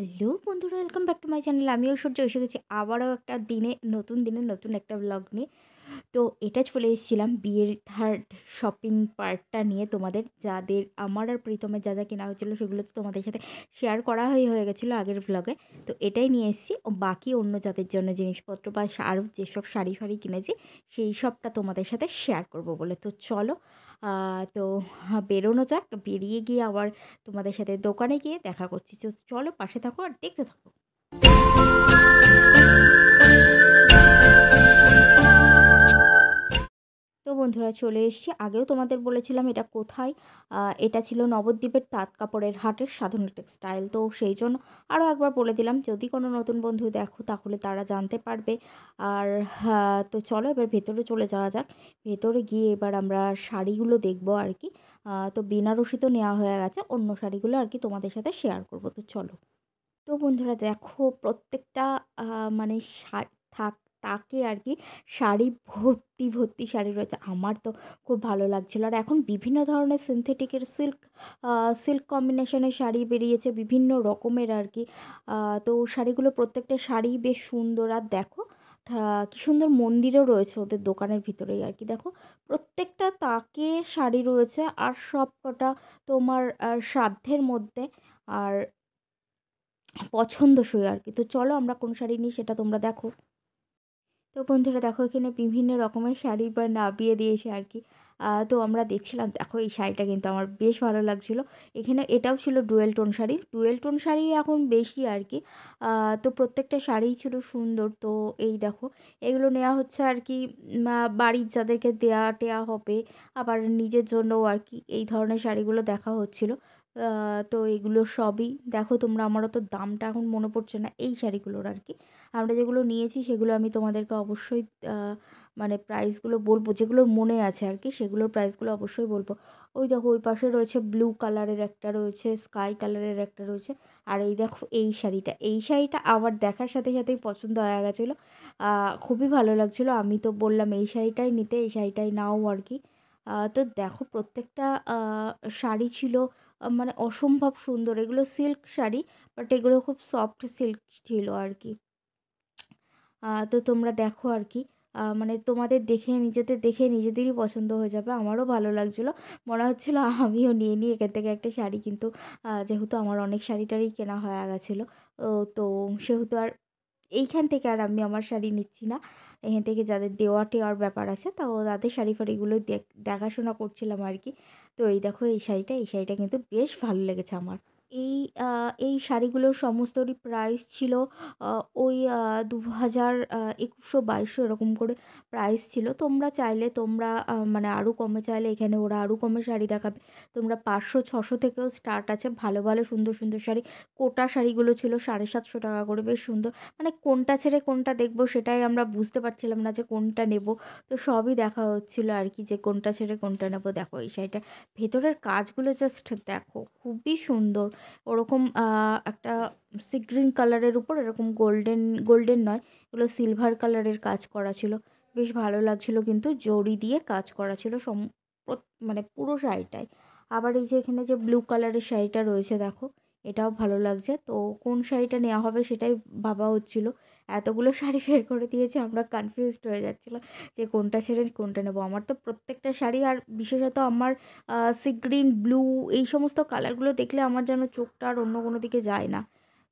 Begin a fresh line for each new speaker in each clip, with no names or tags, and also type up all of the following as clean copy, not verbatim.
Hello বন্ধুরা, welcome back to my channel. আমি ঐশ্বর্য এসে গেছি আবারও একটা দিনে নতুন একটা ব্লগ নিয়ে। তো এটা চলে এসেছিলাম বিয়ের থার্ড শপিং পার্টটা নিয়ে তোমাদের, যাদের আমার আর প্রীতমের যা যা কেনা হয়েছিল সেগুলো তো তোমাদের সাথে শেয়ার করা হয়ে গেছিলো আগের ব্লগে। তো এটাই নিয়ে এসেছি, ও বাকি অন্য যাদের জন্য জিনিসপত্র বা আরও যেসব শাড়ি ফাড়ি কিনেছি সেই সবটা তোমাদের সাথে শেয়ার করব বলে। তো চলো, তো বেরোনো যাক। বেরিয়ে গিয়ে আবার তোমাদের সাথে দোকানে গিয়ে দেখা করছি। তো চলো, পাশে থাকো আর দেখতে থাকো। তো বন্ধুরা, চলে এসেছি। আগেও তোমাদের বলেছিলাম এটা কোথায়। এটা ছিল নবদ্বীপের তাঁত কাপড়ের হাটের সাধনা টেক্সটাইল। তো সেই জন্য আরও একবার বলে দিলাম, যদি কোনো নতুন বন্ধু দেখো তাহলে তারা জানতে পারবে। আর তো চলো এবার ভেতরে চলে যাওয়া যাক। ভেতরে গিয়ে এবার আমরা শাড়িগুলো দেখবো আর কি। তো বেনারসি তো নেওয়া হয়ে গেছে, অন্য শাড়িগুলো আর কি তোমাদের সাথে শেয়ার করব। তো চলো। তো বন্ধুরা দেখো, প্রত্যেকটা মানে থাক তাকে আর কি শাড়ি ভর্তি ভর্তি শাড়ি রয়েছে। আমার তো খুব ভালো লাগছিলো। আর এখন বিভিন্ন ধরনের সিনথেটিকের সিল্ক কম্বিনেশনের শাড়ি বেরিয়েছে বিভিন্ন রকমের আর কি। তো শাড়িগুলো, প্রত্যেকটা শাড়ি বেশ সুন্দর। আর দেখো কি সুন্দর মন্দিরও রয়েছে ওদের দোকানের ভিতরেই আর কি। দেখো প্রত্যেকটা তাকে শাড়ি রয়েছে, আর সব কটা তোমার সাধ্যের মধ্যে আর পছন্দসই আর কি। তো চলো আমরা কোন শাড়ি নিই সেটা তোমরা দেখো। তো বন্ধুরা দেখো, এখানে বিভিন্ন রকমের শাড়ি বা নাবিয়ে দিয়েছে আর কি। তো আমরা দেখছিলাম। দেখো এই শাড়িটা কিন্তু আমার বেশ ভালো লাগছিলো। এখানে এটাও ছিল dual tone sari. Dual tone sari এখন বেশি আর কি। তো প্রত্যেকটা শাড়িই ছিল সুন্দর। তো এই দেখো, এগুলো নেওয়া হচ্ছে আর কি বাড়ির যাদেরকে দেয়া টেয়া হবে, আবার নিজের জন্যও আর কি। এই ধরনের শাড়িগুলো দেখা হচ্ছিলো। তো এগুলো সবই দেখো তোমরা। আমারও তো দামটা এখন মনে পড়ছে না এই শাড়িগুলোর আর কি। আমরা যেগুলো নিয়েছি সেগুলো আমি তোমাদেরকে অবশ্যই মানে প্রাইসগুলো বলবো, যেগুলোর মনে আছে আর কি সেগুলোর প্রাইসগুলো অবশ্যই বলবো। ওই দেখো ওই পাশে রয়েছে ব্লু কালারের একটা, রয়েছে স্কাই কালারের একটা রয়েছে। আর এই দেখো এই শাড়িটা আমার দেখার সাথে সাথেই পছন্দ হয়ে গেছিলো। খুবই ভালো লাগছিলো। আমি তো বললাম এই শাড়িটাই নিতে, এই শাড়িটাই নাও আর কি। তো দেখো প্রত্যেকটা শাড়ি ছিল মানে অসম্ভব সুন্দর। এগুলো সিল্ক শাড়ি, বাট এগুলো খুব সফট সিল্ক ছিল আর কি। তো তোমরা দেখো আর কি। মানে তোমাদের দেখে, নিজেদের দেখে নিজেদেরই পছন্দ হয়ে যাবে। আমারও ভালো লাগছিলো। মনে হচ্ছিলো আমিও নিয়ে নিই এখান থেকে একটা শাড়ি, কিন্তু যেহেতু আমার অনেক শাড়ি টাড়ি কেনা হয়ে গেছিলো, তো সেহেতু আর এইখান থেকে আর আমি আমার শাড়ি নিচ্ছি না। এখান থেকে যাদের দেওয়া টেওয়ার ব্যাপার আছে, তো তাদের শাড়ি ফাড়িগুলো দেখাশোনা করছিলাম আর কি। তো এই দেখো এই শাড়িটা কিন্তু বেশ ভালো লেগেছে আমার। এই আ এই শাড়িগুলোর সমস্তরই প্রাইস ছিল আ ওই ২,০০০, ২১০০, ২২০০ এরকম করে প্রাইস ছিল। তোমরা চাইলে তোমরা মানে আরও কমে চাইলে এখানে ওরা আরও কমে শাড়ি দেখাবে। তোমরা ৫০০-৬০০ থেকেও স্টার্ট আছে ভালো ভালো সুন্দর সুন্দর শাড়ি। কোটা শাড়িগুলো ছিল ৭৫০ টাকা করে, বেশ সুন্দর। মানে কোনটা ছেড়ে কোনটা দেখবো সেটাই আমরা বুঝতে পারছিলাম না যে কোনটা নেবো। তো সবই দেখা হচ্ছিলো আর কি, যে কোনটা ছেড়ে কোনটা নেবো। দেখো এই শাড়িটা, ভেতরের কাজগুলো জাস্ট দেখো, খুবই সুন্দর। ওরকম একটা সি গ্রিন কালারের উপর এরকম গোল্ডেন, গোল্ডেন নয়, এগুলো সিলভার কালারের কাজ করা ছিল। বেশ ভালো লাগছিল, কিন্তু জরি দিয়ে কাজ করা ছিল মানে পুরো শাড়িটায়। আবার এই যে এখানে যে ব্লু কালারের শাড়িটা রয়েছে দেখো, এটাও ভালো লাগছে। তো কোন শাড়িটা নেওয়া হবে সেটাই ভাবা হচ্ছিল। এতগুলো শাড়ি বের করে দিয়েছে, আমরা কনফিউজড হয়ে যাচ্ছিলাম যে কোনটা ছেড়ে কোনটা নেবো। আমার তো প্রত্যেকটা শাড়ি, আর বিশেষত আমার সি গ্রিন, ব্লু, এই সমস্ত কালারগুলো দেখলে আমার যেন চোখটা আর অন্য কোনো দিকে যায় না।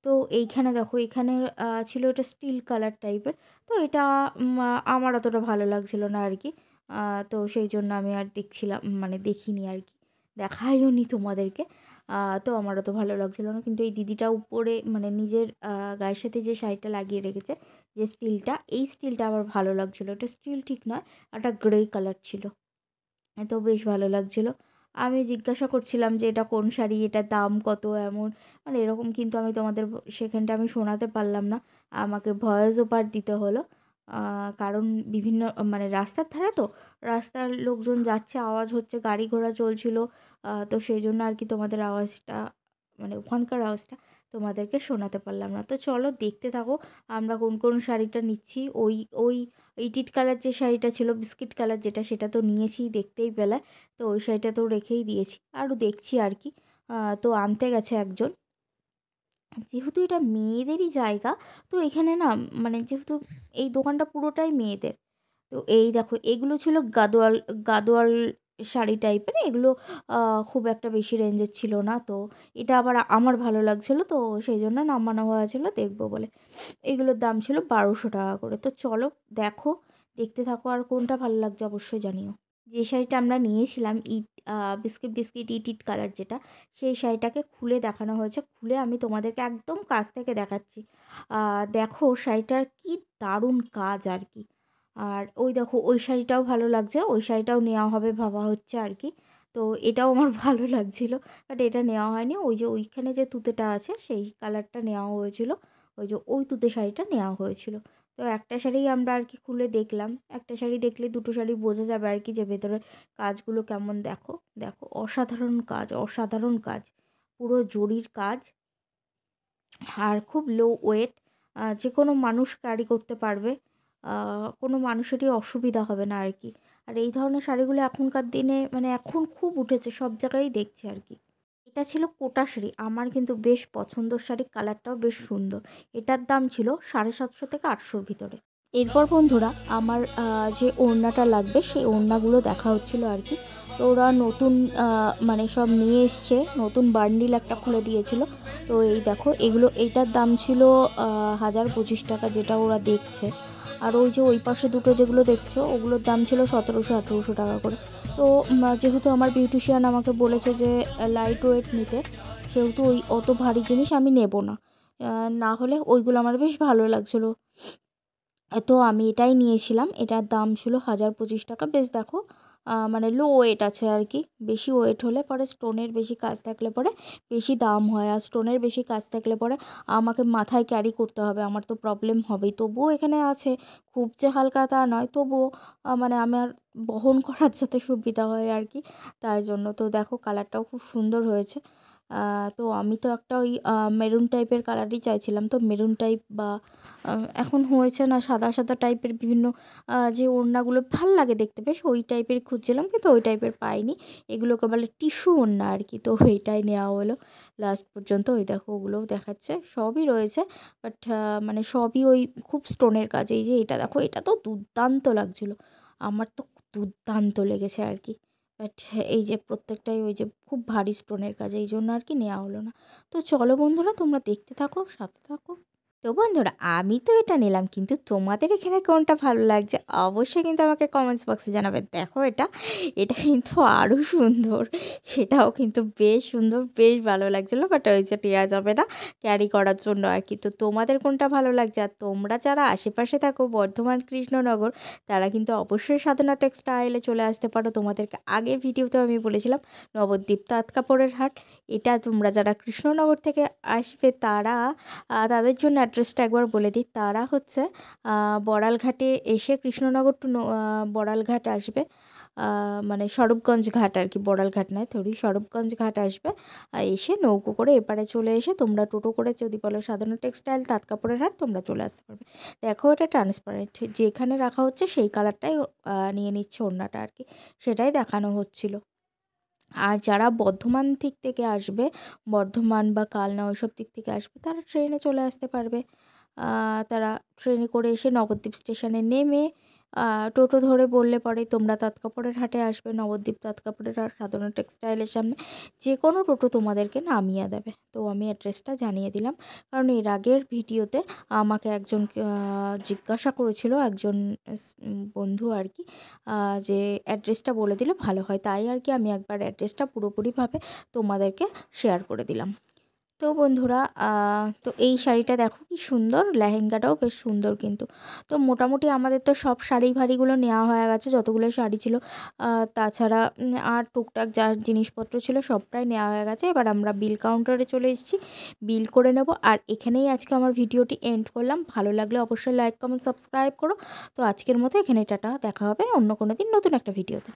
তো এইখানে দেখো, এখানে ছিল এটা স্টিল কালার টাইপের। তো এটা আমার অতটা ভালো লাগছিল না আর কি। তো সেই জন্য আমি আর দেখছিলাম, মানে দেখিনি আর কি, দেখাইও নি তোমাদেরকে। তো আমার অত ভালো লাগছিল না, কিন্তু এই দিদিটা উপরে মানে নিজের গায়ের সাথে যে শাড়িটা লাগিয়ে রেখেছে, যে স্টিলটা, এই স্টিলটা আমার ভালো লাগছিলো। এটা স্টিল ঠিক নয়, একটা গ্রে কালার ছিল। তো বেশ ভালো লাগছিলো। আমি জিজ্ঞাসা করছিলাম যে এটা কোন শাড়ি, এটার দাম কত, এমন মানে এরকম, কিন্তু আমি তোমাদের সেখানটা আমি শোনাতে পারলাম না। আমাকে ভয়েস ওভার দিতে হলো। কারণ বিভিন্ন মানে রাস্তার ধারে তো, রাস্তার লোকজন যাচ্ছে, আওয়াজ হচ্ছে, গাড়ি ঘোড়া চলছিল। তো সেই জন্য আর কি তোমাদের আওয়াজটা, মানে ওখানকার আওয়াজটা তোমাদেরকে শোনাতে পারলাম না। তো চলো দেখতে থাকো আমরা কোন কোন শাড়িটা নিচ্ছি। ওই ওই ইটিট কালার যে শাড়িটা ছিল, বিস্কিট কালার যেটা, সেটা তো নিয়েছি দেখতেই পেলে। তো ওই শাড়িটা তো রেখেই দিয়েছি, আরও দেখছি আর কি। তো আনতে গেছে একজন। যেহেতু এটা মেয়েদেরই জায়গা, তো এখানে না মানে যেহেতু এই দোকানটা পুরোটাই মেয়েদের। তো এই দেখো এগুলো ছিল গাদোয়াল গাদোয়াল শাড়ি টাইপের। এগুলো খুব একটা বেশি রেঞ্জের ছিল না। তো এটা আবার আমার ভালো লাগছিলো, তো সেই জন্য নামানো হয়েছিল দেখবো বলে। এগুলোর দাম ছিল ১২০০ টাকা করে। তো চলো দেখো, দেখতে থাকো, আর কোনটা ভালো লাগছে অবশ্যই জানিও। যে শাড়িটা আমরা নিয়েছিলাম বিস্কিট বিস্কিট ইট ইট কালার যেটা, সেই শাড়িটাকে খুলে দেখানো হয়েছে। খুলে আমি তোমাদেরকে একদম কাছ থেকে দেখাচ্ছি। দেখো শাড়িটার কি দারুণ কাজ আর কি। আর ওই দেখো ওই শাড়িটাও ভালো লাগছে, ওই শাড়িটাও নেওয়া হবে ভাবা হচ্ছে আর কি। তো এটাও আমার ভালো লাগছিলো, বাট এটা নেওয়া হয়নি। ওই যে ওইখানে যে তুতেটা আছে সেই কালারটা নেওয়া হয়েছিল, ওই যে ওই তুতে শাড়িটা নেওয়া হয়েছিল। তো একটা শাড়ি আমরা আর কি খুলে দেখলাম। একটা শাড়ি দেখলে দুটো শাড়ি বোঝা যাবে আর কি, যে ভেতরে কাজগুলো কেমন। দেখো দেখো অসাধারণ কাজ, অসাধারণ কাজ, পুরো জরির কাজ। আর খুব লো ওয়েট, যে কোনো মানুষ ক্যারি করতে পারবে, কোনো মানুষেরই অসুবিধা হবে না আর কি। আর এই ধরনের শাড়িগুলো এখনকার দিনে মানে এখন খুব উঠেছে, সব জায়গায়ই দেখছি আর কি। এটা ছিল কোটা শাড়ি, আমার কিন্তু বেশ পছন্দের শাড়ি, কালারটাও বেশ সুন্দর। এটার দাম ছিল 750 থেকে 800-র ভিতরে। এরপর বন্ধুরা আমার যে ওড়নাটা লাগবে সেই ওড়নাগুলো দেখা হচ্ছিলো আর কি। তো ওরা নতুন মানে সব নিয়ে এসছে, নতুন বান্ডিল একটা খুলে দিয়েছিল। তো এই দেখো এগুলো, এইটার দাম ছিল 1025 টাকা, যেটা ওরা দেখছে। আর ওই যে ওই পাশে দুটো যেগুলো দেখছো ওগুলোর দাম ছিল 1700-1800 টাকা করে। তো যেহেতু আমার বিউটিশিয়ান আমাকে বলেছে যে লাইট ওয়েট নিতে, সেহেতু ওই অত ভারী জিনিস আমি নেব না। না হলে ওইগুলো আমার বেশ ভালো লাগছিলো। তো আমি এটাই নিয়েছিলাম। এটার দাম ছিল 1025 টাকা। বেশ দেখো মানে লো ওয়েট আছে আর কি। বেশি ওয়েট হলে পরে স্টোনের বেশি কাজ থাকলে পরে বেশি দাম হয়, আর স্টোনের বেশি কাজ থাকলে পরে আমাকে মাথায় ক্যারি করতে হবে, আমার তো প্রবলেম হবেই। তবুও এখানে আছে, খুব যে হালকা তা নয়, তবুও মানে আমার বহন করার যাতে সুবিধা হয় আর কি, তাই জন্য। তো দেখো কালারটাও খুব সুন্দর হয়েছে। তো আমি তো একটা ওই মেরুন টাইপের কালারই চাইছিলাম। তো মেরুন টাইপ বা এখন হয়েছে না সাদা সাদা টাইপের বিভিন্ন যে ওড়নাগুলো ভাল লাগে দেখতে, বেশ ওই টাইপের খুঁজছিলাম, কিন্তু ওই টাইপের পাইনি। এগুলোকে বলে টিস্যু ওড়না আর কি। তো এইটাই নেওয়া হলো লাস্ট পর্যন্ত। ওই দেখো ওগুলোও দেখাচ্ছে, সবই রয়েছে, বাট মানে সবই ওই খুব স্টোনের কাজ। এই যে এটা দেখো, এটা তো দুর্দান্ত লাগছিলো, আমার তো দুর্দান্ত লেগেছে আর কি। বাট এই যে প্রত্যেকটাই ওই যে খুব ভারী স্টোনের কাজ, এই জন্য আর কি নেওয়া হলো না। তো চলো বন্ধুরা, তোমরা দেখতে থাকো, সাথে থাকো। তো বন্ধুরা আমি তো এটা নিলাম, কিন্তু তোমাদের এখানে কোনটা ভালো লাগছে অবশ্যই কিন্তু আমাকে কমেন্টস বক্সে জানাবে। দেখো এটা, এটা কিন্তু আরও সুন্দর, এটাও কিন্তু বেশ সুন্দর, বেশ ভালো লাগছিলো, বাট ওই যে নেওয়া যাবে না ক্যারি করার জন্য আর কি। তো তোমাদের কোনটা ভালো লাগছে, আর তোমরা যারা আশেপাশে থাকো বর্ধমান কৃষ্ণনগর, তারা কিন্তু অবশ্যই সাধনা টেক্সটাইলে চলে আসতে পারো। তোমাদেরকে আগের ভিডিওতে আমি বলেছিলাম নবদ্বীপ তাঁত কাপড়ের হাট। এটা তোমরা যারা কৃষ্ণনগর থেকে আসবে তারা, তাদের জন্য অ্যাড্রেসটা একবার বলে দিই। তারা হচ্ছে বড়ালঘাটে এসে কৃষ্ণনগর টু বড়ালঘাট আসবে, মানে স্বরূপগঞ্জ ঘাট আর কি, বড়ালঘাট নয় সরি, স্বরূপগঞ্জ ঘাট আসবে। এসে নৌকো করে এপারে চলে এসে তোমরা টোটো করে যদি বলো সাধনা টেক্সটাইল তাঁত কাপড়ের হাট, তোমরা চলে আসতে পারবে। দেখো এটা ট্রান্সপারেন্ট, যেখানে রাখা হচ্ছে সেই কালারটাই নিয়ে নিচ্ছে ওড়নাটা আর কি, সেটাই দেখানো হচ্ছিল। আর যারা বর্ধমান দিক থেকে আসবে, বর্ধমান বা কালনা ওইসব দিক থেকে আসবে, তারা ট্রেনে চলে আসতে পারবে। তারা ট্রেনে করে এসে নবদ্বীপ স্টেশনে নেমে টোটো ধরে বললে পরে তোমরা তাঁত কাপড়ের হাটে আসবে, নবদ্বীপ তাঁত কাপড়ের হাট সাধনা টেক্সটাইলের সামনে, যে কোনো টোটো তোমাদেরকে নামিয়ে দেবে। তো আমি অ্যাড্রেসটা জানিয়ে দিলাম, কারণ এর আগের ভিডিওতে আমাকে একজন জিজ্ঞাসা করেছিল, একজন বন্ধু আর কি, যে অ্যাড্রেসটা বলে দিলে ভালো হয়, তাই আর কি আমি একবার অ্যাড্রেসটা পুরোপুরিভাবে তোমাদেরকে শেয়ার করে দিলাম। তো বন্ধুরা তো এই শাড়িটা দেখো কি সুন্দর, লেহেঙ্গাটাও বেশ সুন্দর কিন্তু। তো মোটামুটি আমাদের তো সব শাড়ি ভাড়িগুলো নেওয়া হয়ে গেছে, যতগুলো শাড়ি ছিল। তাছাড়া আর টুকটাক যা জিনিসপত্র ছিল সবটাই নেওয়া হয়ে গেছে। এবার আমরা বিল কাউন্টারে চলে এসেছি, বিল করে নেব। আর এখানেই আজকে আমার ভিডিওটি এন্ড করলাম। ভালো লাগলে অবশ্যই লাইক কমেন্ট সাবস্ক্রাইব করো। তো আজকের মতো এখানেই টাটা, দেখা হবে অন্য কোনো দিন নতুন একটা ভিডিওতে।